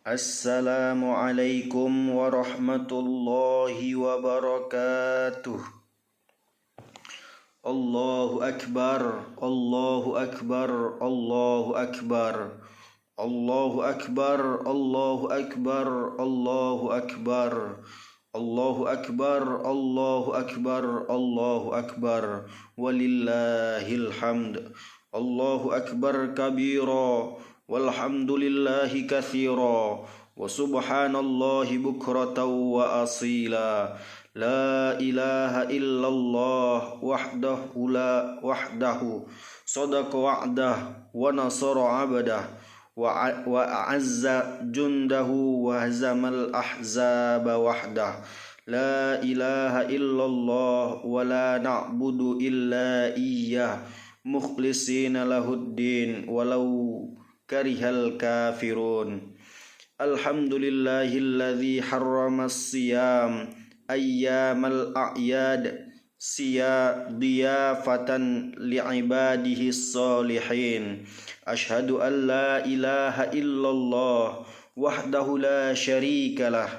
Assalamualaikum warahmatullahi wabarakatuh. Allahu akbar, Allahu akbar, Allahu akbar. Allahu akbar, Allahu akbar, Allahu akbar. Allahu akbar, Allahu akbar, Allahu akbar. Walillahil hamd. Allahu akbar kabira. Walhamdulillahi katsira wa subhanallahi bukratan wa asila. La ilaha illallah wahdahu sadaqa wa'dah wa nasara 'abdah wa a'azza jundahu wa hazamal ahzaba wahdah. La ilaha illallah wa la na'budu illa iyyah mukhlisina lahuddin walau karihal kafirun. Alhamdulillahilladzi harramas siyam ayyamal a'yad diyafatan li'ibadihi salihin. Ashhadu an la ilaha illallah wahdahu la syarikalah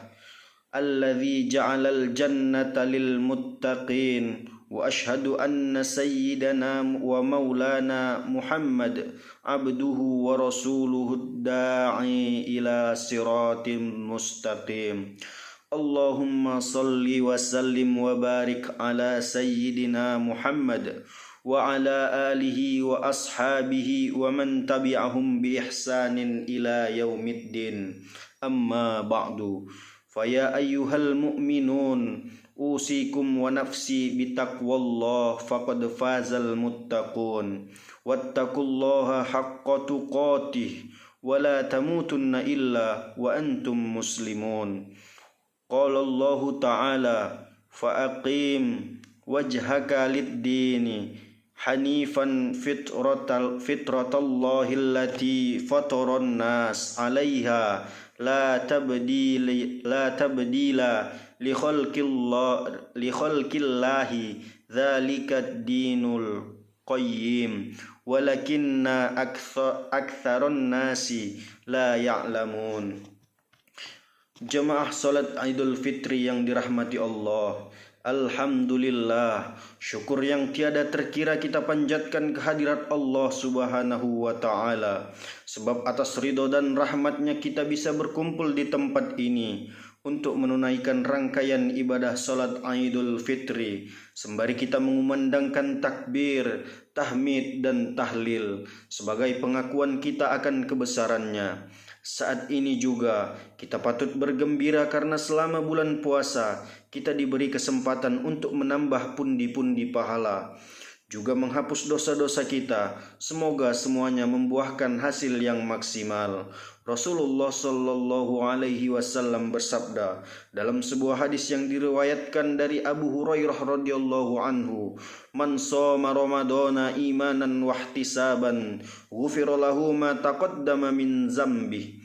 alladzi ja'alal jannata lil muttaqin. Wa ashhadu anna sayyidana wa maulana Muhammad abduhu wa rasuluhu da'i ila siratim mustaqim. Allahumma salli wa sallim wa barik ala sayyidina Muhammad wa ala alihi wa ashabihi wa man tabi'ahum bi ihsanin ila yaumiddin. Amma ba'du. Faya ayyuhal mu'minun usikum wa nafsi bitaqwallah faqad fazal muttaqun. Wattaqullaha haqqa tuqatih wa la tamutunna illa wa antum muslimun. Qala Allahu ta'ala fa'aqim wajhaka lid-dini hanifan fitratallahi allati fataran nas 'alaiha la tabdila li khalqillahi dzalikad dinul qayyim walakinna aktsaron nasi la ya'lamun. Jemaah salat Idul Fitri yang dirahmati Allah, alhamdulillah, syukur yang tiada terkira kita panjatkan kehadirat Allah Subhanahu wa ta'ala. Sebab atas ridho dan rahmatnya kita bisa berkumpul di tempat ini untuk menunaikan rangkaian ibadah salat Idul Fitri, sembari kita mengumandangkan takbir, tahmid dan tahlil sebagai pengakuan kita akan kebesarannya. Saat ini juga kita patut bergembira karena selama bulan puasa kita diberi kesempatan untuk menambah pundi-pundi pahala, juga menghapus dosa-dosa kita. Semoga semuanya membuahkan hasil yang maksimal. Rasulullah sallallahu alaihi wasallam bersabda dalam sebuah hadis yang diriwayatkan dari Abu Hurairah radhiyallahu anhu, "Man shoma ramadhana imanan wahtisaban, ghufira lahu ma taqaddama min dzambi."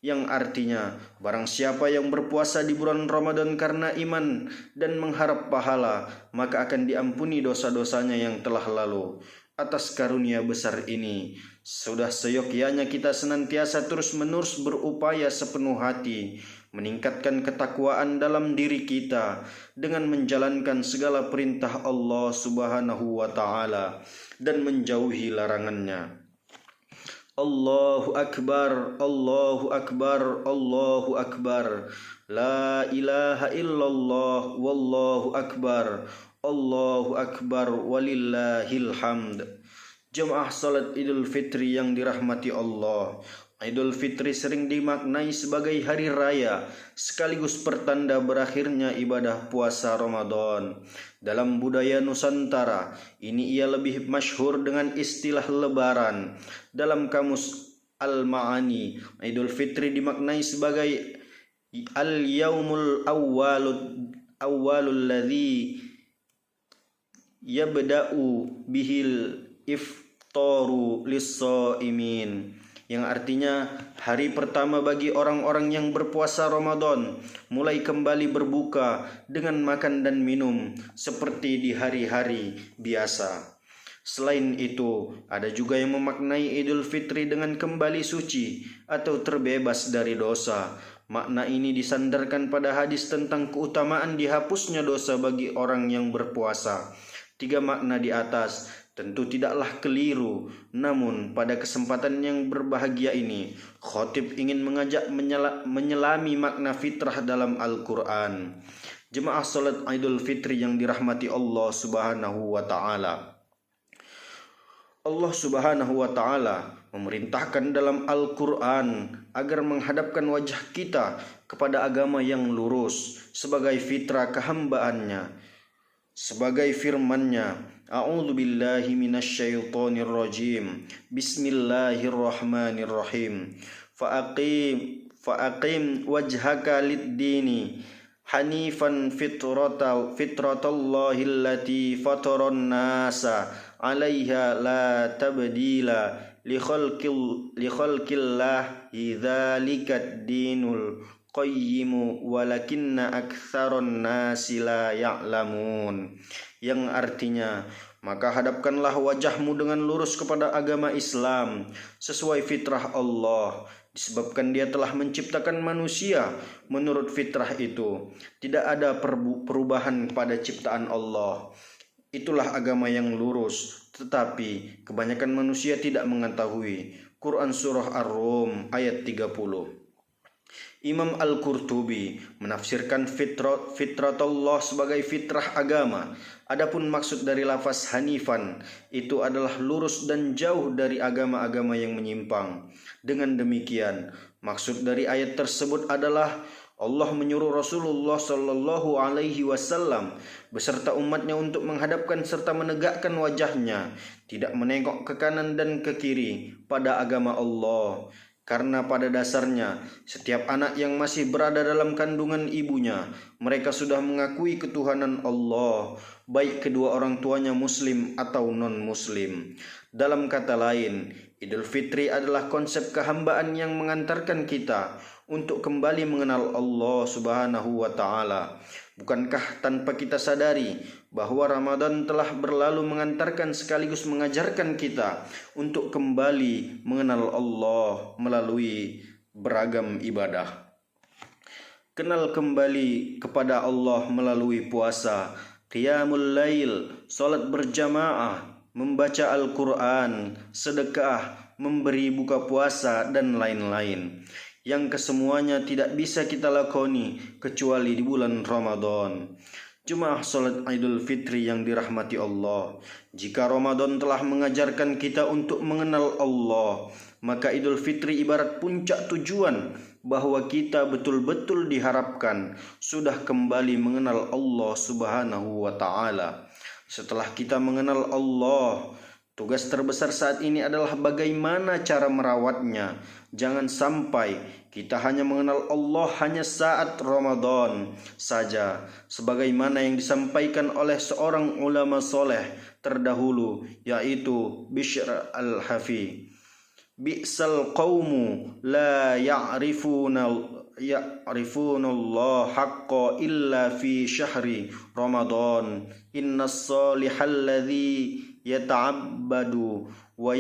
Yang artinya, barang siapa yang berpuasa di bulan Ramadan karena iman dan mengharap pahala, maka akan diampuni dosa-dosanya yang telah lalu. Atas karunia besar ini, sudah seyogyanya kita senantiasa terus-menerus berupaya sepenuh hati meningkatkan ketakwaan dalam diri kita dengan menjalankan segala perintah Allah Subhanahu wa ta'ala dan menjauhi larangannya. Allahu akbar, Allahu akbar, Allahu akbar. La ilaha illallah, wallahu akbar. Allahu akbar, walillahil hamd. Jemaah salat Idul Fitri yang dirahmati Allah, Idul Fitri sering dimaknai sebagai hari raya sekaligus pertanda berakhirnya ibadah puasa Ramadan. Dalam budaya Nusantara, ini ia lebih masyhur dengan istilah lebaran. Dalam kamus Al-Ma'ani, Idul Fitri dimaknai sebagai al-yaumul awwalul ladzi yabda'u bihil iftaru lis-shaimin, yang artinya hari pertama bagi orang-orang yang berpuasa Ramadan mulai kembali berbuka dengan makan dan minum seperti di hari-hari biasa. Selain itu, ada juga yang memaknai Idul Fitri dengan kembali suci atau terbebas dari dosa. Makna ini disandarkan pada hadis tentang keutamaan dihapusnya dosa bagi orang yang berpuasa. 3 makna di atas tentu tidaklah keliru, namun pada kesempatan yang berbahagia ini, khotib ingin mengajak menyelami makna fitrah dalam Al-Quran. Jemaah salat Idul Fitri yang dirahmati Allah Subhanahu wa Ta'ala. Allah Subhanahu wa Ta'ala memerintahkan dalam Al-Quran agar menghadapkan wajah kita kepada agama yang lurus sebagai fitrah kehambaannya. Sebagai firman-Nya, A'udzu billahi minasyaitonir rajim. Bismillahirrahmanirrahim. Fa'aqim wajhaka lid-dini hanifan fitratallahi allati fataran nasa 'alaiha la tabdila li khalqillahi dzalikat dinul qayyimu walakinna aktsaron nasi la ya'lamun. Yang artinya, maka hadapkanlah wajahmu dengan lurus kepada agama Islam sesuai fitrah Allah, disebabkan Dia telah menciptakan manusia menurut fitrah itu. Tidak ada perubahan pada ciptaan Allah. Itulah agama yang lurus, tetapi kebanyakan manusia tidak mengetahui. Quran Surah Ar-Rum ayat 30. Imam Al-Qurtubi menafsirkan fitratullah sebagai fitrah agama. Adapun maksud dari lafaz hanifan itu adalah lurus dan jauh dari agama-agama yang menyimpang. Dengan demikian, maksud dari ayat tersebut adalah Allah menyuruh Rasulullah Shallallahu Alaihi Wasallam beserta umatnya untuk menghadapkan serta menegakkan wajahnya, tidak menengok ke kanan dan ke kiri pada agama Allah. Karena pada dasarnya, setiap anak yang masih berada dalam kandungan ibunya, mereka sudah mengakui ketuhanan Allah, baik kedua orang tuanya muslim atau non-muslim. Dalam kata lain, Idul Fitri adalah konsep kehambaan yang mengantarkan kita untuk kembali mengenal Allah Subhanahu wa Ta'ala. Bukankah tanpa kita sadari bahwa Ramadan telah berlalu mengantarkan sekaligus mengajarkan kita untuk kembali mengenal Allah melalui beragam ibadah. Kenal kembali kepada Allah melalui puasa, qiyamul lail, salat berjamaah, membaca Al-Quran, sedekah, memberi buka puasa, dan lain-lain, yang kesemuanya tidak bisa kita lakoni kecuali di bulan Ramadan. Jemaah salat Idul Fitri yang dirahmati Allah, jika Ramadan telah mengajarkan kita untuk mengenal Allah, maka Idul Fitri ibarat puncak tujuan bahwa kita betul-betul diharapkan sudah kembali mengenal Allah Subhanahu wa Ta'ala. Setelah kita mengenal Allah, tugas terbesar saat ini adalah bagaimana cara merawatnya. Jangan sampai kita hanya mengenal Allah hanya saat Ramadan saja, sebagaimana yang disampaikan oleh seorang ulama soleh terdahulu, yaitu Bishr al-Hafi. Bi'sal qawmu la ya'rifuna Allah haqqa illa fi syahri Ramadan. Innas salihal ladzi yata'abbadu wa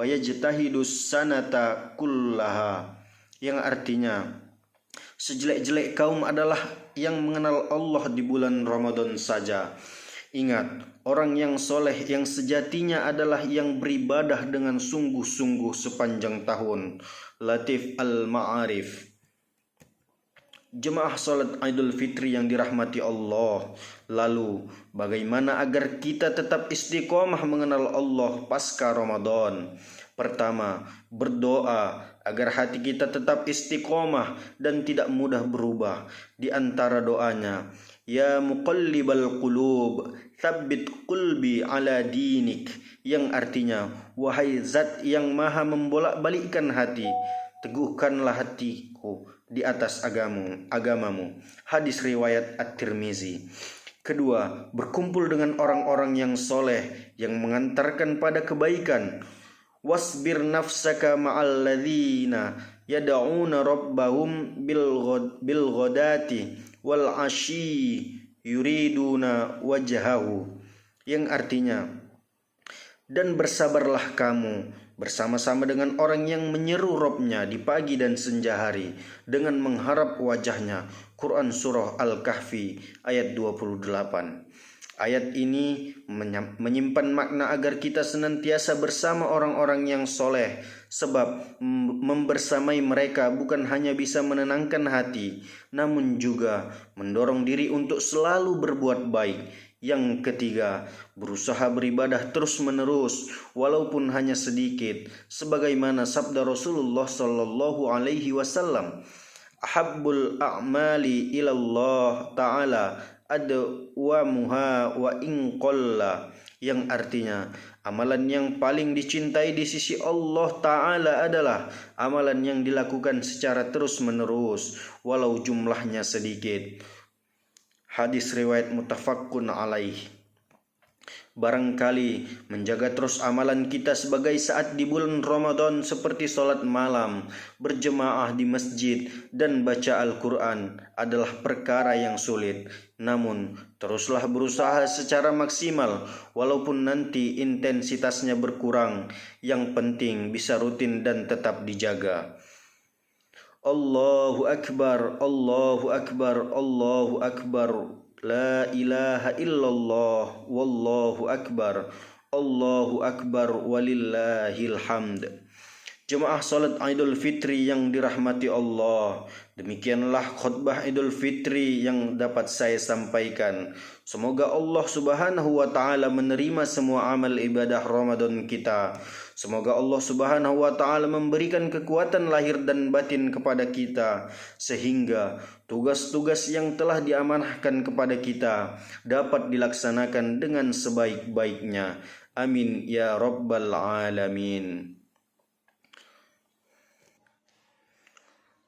yajtahidu sanata kullaha. Yang artinya, sejelek-jelek kaum adalah yang mengenal Allah di bulan Ramadan saja. Ingat, orang yang soleh yang sejatinya adalah yang beribadah dengan sungguh-sungguh sepanjang tahun. Latif Al-Ma'arif. Jemaah salat Idul Fitri yang dirahmati Allah, lalu bagaimana agar kita tetap istiqomah mengenal Allah pasca Ramadan? Pertama, berdoa agar hati kita tetap istiqomah dan tidak mudah berubah. Di antara doanya, Ya muqallibal qulub, tsabbit qulbi ala dinik, yang artinya, wahai zat yang maha membolak-balikkan hati, teguhkanlah hatiku di atas agamamu. Hadis riwayat At-Tirmizi. Kedua, berkumpul dengan orang-orang yang soleh yang mengantarkan pada kebaikan. Wasbir nafsaka ma'al ladzina yad'una rabbahum bil ghadati wal ashi yuriduna wajhahu. yang artinya, dan bersabarlah kamu bersama-sama dengan orang yang menyeru Robnya di pagi dan senja hari dengan mengharap wajahnya. Quran Surah Al-Kahfi ayat 28. Ayat ini menyimpan makna agar kita senantiasa bersama orang-orang yang soleh, sebab membersamai mereka bukan hanya bisa menenangkan hati, namun juga mendorong diri untuk selalu berbuat baik. Yang ketiga, berusaha beribadah terus-menerus walaupun hanya sedikit, sebagaimana sabda Rasulullah sallallahu alaihi wasallam, "Ahabbul a'mali ilallah ta'ala adwamuha wa in qalla," yang artinya amalan yang paling dicintai di sisi Allah Ta'ala adalah amalan yang dilakukan secara terus-menerus walau jumlahnya sedikit. Hadis riwayat muttafaqun alaih. Barangkali menjaga terus amalan kita sebagai saat di bulan Ramadan seperti sholat malam, berjemaah di masjid, dan baca Al-Quran adalah perkara yang sulit. Namun, teruslah berusaha secara maksimal, walaupun nanti intensitasnya berkurang. Yang penting bisa rutin dan tetap dijaga. Allahu Akbar, Allahu Akbar, Allahu Akbar. La ilaha illallah, wallahu akbar, Allahu akbar, walillahil hamd. Jemaah salat Idul Fitri yang dirahmati Allah, demikianlah khutbah Idul Fitri yang dapat saya sampaikan. Semoga Allah Subhanahu wa taala menerima semua amal ibadah Ramadan kita. Semoga Allah Subhanahu wa taala memberikan kekuatan lahir dan batin kepada kita sehingga tugas-tugas yang telah diamanahkan kepada kita dapat dilaksanakan dengan sebaik-baiknya. Amin ya rabbal alamin.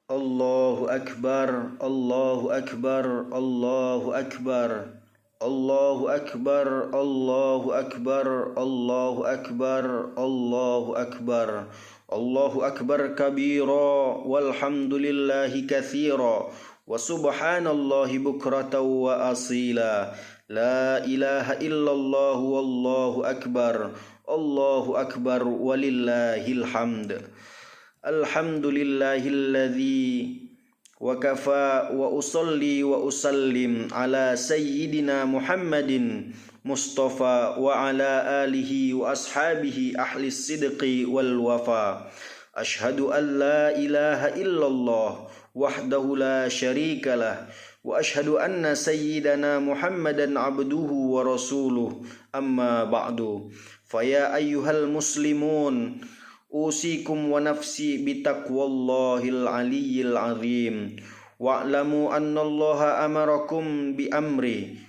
Allahu akbar, Allahu akbar, Allahu akbar. Allahu akbar, Allahu akbar, Allahu akbar, Allahu akbar. Allahu akbar kabira, walhamdulillahi katsira, wa subhanallahi bukratan wa asila. La ilaha illallah, wallahu akbar, Allahu akbar, walillahil hamd. Alhamdulillahilladzi wa kafa wa usalli wa usallim ala sayyidina Muhammadin Mustafa wa ala alihi wa ashabihi ahli sidqi wal wafa. Ashhadu an la ilaha illallah wahdahu la syarika lah wa ashhadu anna sayyidana Muhammadan abduhu wa rasuluh. Amma ba'du. Faya ayyuhal muslimun, usikum wa nafsi bitaqwallahil aliyyil azim. Wa'lamu annallaha amarakum bi amri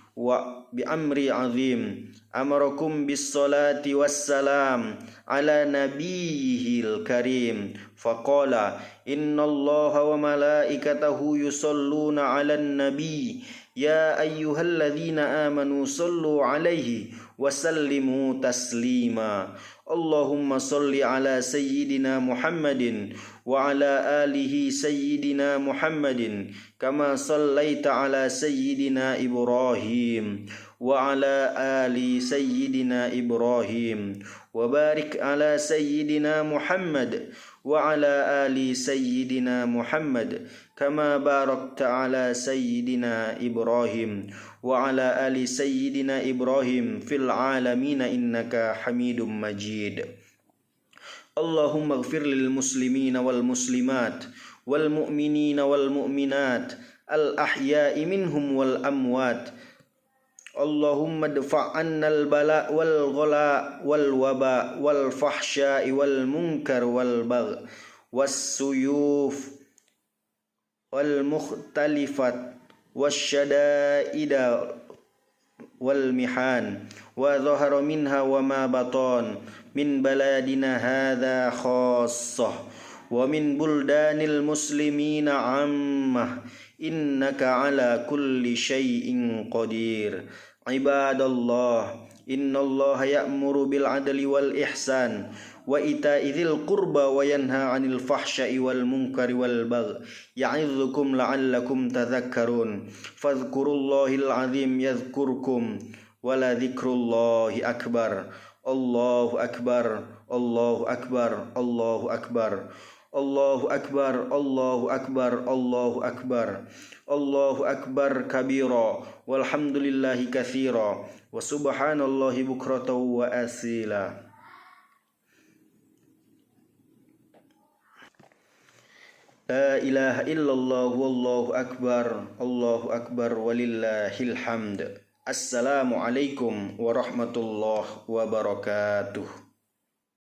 azim. Amarakum bis salati wassalam ala nabiyyihil karim. Faqala innallaha wa malaikatahu yusalluna 'alan nabi. Ya ayyuhalladzina amanu sallu 'alaihi wa sallimu taslima. Allahumma salli ala sayyidina Muhammadin wa ala alihi sayyidina Muhammadin kama sallaita ala sayyidina Ibrahim wa ala ali sayyidina Ibrahim wa barik ala sayyidina Muhammad wa ala ali sayyidina Muhammad kama barakta ala sayyidina Ibrahim wa ala ali sayyidina Ibrahim fil alamin innaka Hamidum Majid. Allahumma ighfir lil muslimina wal muslimat wal mu'minina wal mu'minat al ahya'i minhum wal amwat. Allahumma dfa' annal bala wal ghala wal waba wal fahsya'i wal munkar wal bagh was suyuf wal mukhtalifat wasyada'ida wal mihan wa dhahara minha wa ma batan min baladina hadha khassah wa min buldanil muslimina ammah innaka ala kulli syai'in qadir. Ibadallah, innallaha ya'muru bil adli wal ihsan wa ita'i dzil qurba wa yanha 'anil fahsya'i wal munkari wal bagh ya'idzukum la'allakum tadhakkarun. Fadhkurullahal 'azim yadhkurkum wala dzikrullahi akbar. Allahu akbar, Allahu akbar, Allahu akbar. Allahu akbar, Allahu akbar, Allahu akbar. Allahu akbar kabira, walhamdulillahi katsira, wa subhanallahi bukratan wa asila. La ilaha illallah wallahu akbar walillahil hamd. Assalamualaikum warahmatullahi wabarakatuh.